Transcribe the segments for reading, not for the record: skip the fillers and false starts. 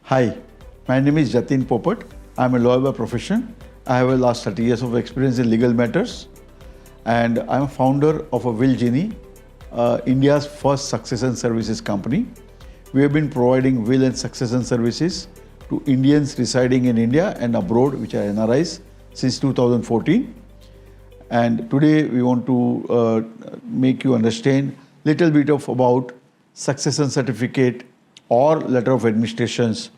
Hi, my name is Jatin Popat. I am a lawyer by profession. I have a last 30 years of experience in legal matters, and I am a founder of a WillJini, India's first succession services company. We have been providing will and succession services to Indians residing in India and abroad, which are NRIs, since 2014. And today we want to make you understand little bit of about succession certificate or letter of administrations.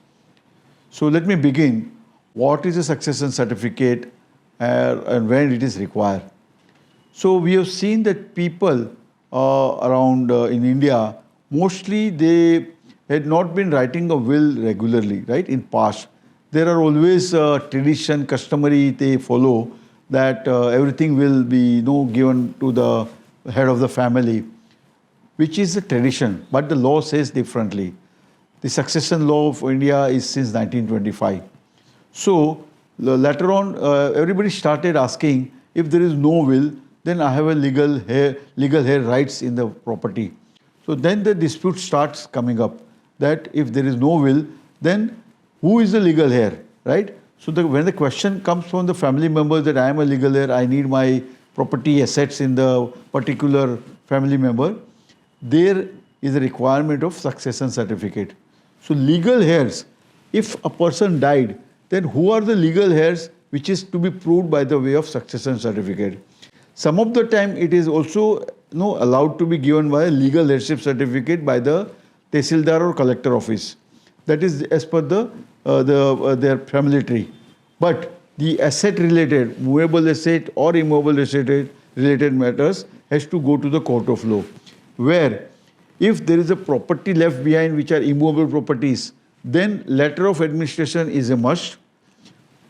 So let me begin. What is a succession certificate and when it is required? So we have seen that people around in India, mostly they had not been writing a will regularly, right? In past, there are always tradition, customary they follow that everything will be given to the head of the family, which is a tradition, but the law says differently. The succession law of India is since 1925. So later on, everybody started asking, if there is no will, then I have a legal heir rights in the property. So then the dispute starts coming up that if there is no will, then who is the legal heir, right? So when the question comes from the family members that I am a legal heir, I need my property assets in the particular family member, there is a requirement of succession certificate. So legal heirs, if a person died, then who are the legal heirs which is to be proved by the way of succession certificate. Some of the time it is also allowed to be given by a legal heirship certificate by the Tehsildar or collector office. That is as per their family tree. But the asset related, movable asset or immovable asset related matters has to go to the court of law, where if there is a property left behind which are immovable properties, then letter of administration is a must.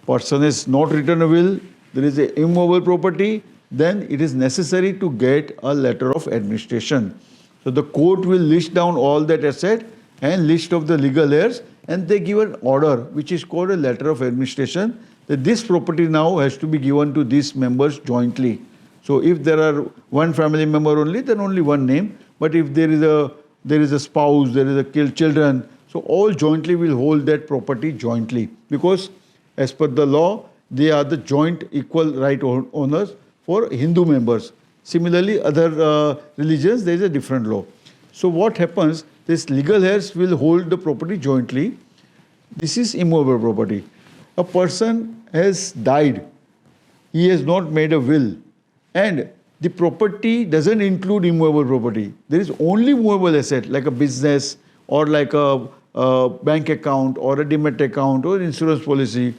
Person has not written a will, there is an immovable property, then it is necessary to get a letter of administration. So the court will list down all that asset and list of the legal heirs, and they give an order which is called a letter of administration that this property now has to be given to these members jointly. So if there are one family member only, then only one name. But if there is a spouse, there is a children, so all jointly will hold that property jointly, because as per the law, they are the joint equal right owners for Hindu members. Similarly, other religions, there is a different law. So what happens, this legal heirs will hold the property jointly. This is immovable property. A person has died, he has not made a will, and the property doesn't include immovable property. There is only movable asset like a business or like a bank account or a demat account or insurance policy.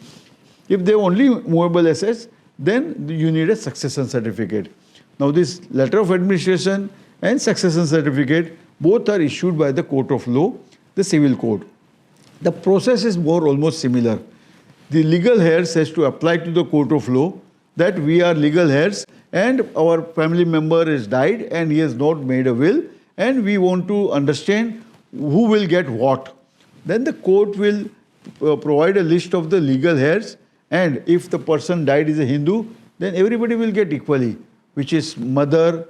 If they have only movable assets, then you need a succession certificate. Now this letter of administration and succession certificate both are issued by the court of law, the civil code. The process is almost similar. The legal heirs has to apply to the court of law that we are legal heirs and our family member has died and he has not made a will, and we want to understand who will get what. Then the court will provide a list of the legal heirs, and if the person died is a Hindu, then everybody will get equally, which is mother,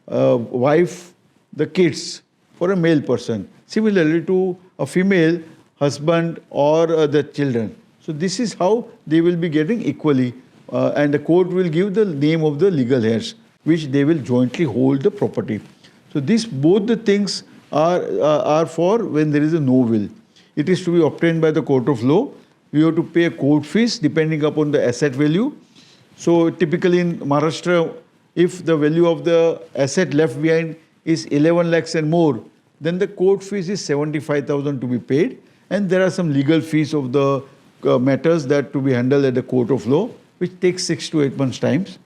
wife, the kids for a male person. Similarly to a female, husband or the children. So this is how they will be getting equally. And the court will give the name of the legal heirs, which they will jointly hold the property. So both the things are for when there is a no will. It is to be obtained by the court of law. We have to pay a court fees depending upon the asset value. So typically in Maharashtra, if the value of the asset left behind is 11 lakhs and more, then the court fees is 75,000 to be paid. And there are some legal fees of the matters that to be handled at the court of law, which takes 6 to 8 months' times.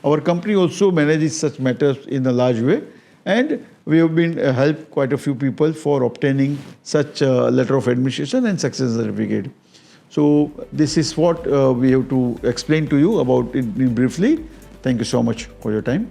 Our company also manages such matters in a large way, and we have been helped quite a few people for obtaining such a letter of administration and succession certificate. So this is what we have to explain to you about it briefly. Thank you so much for your time.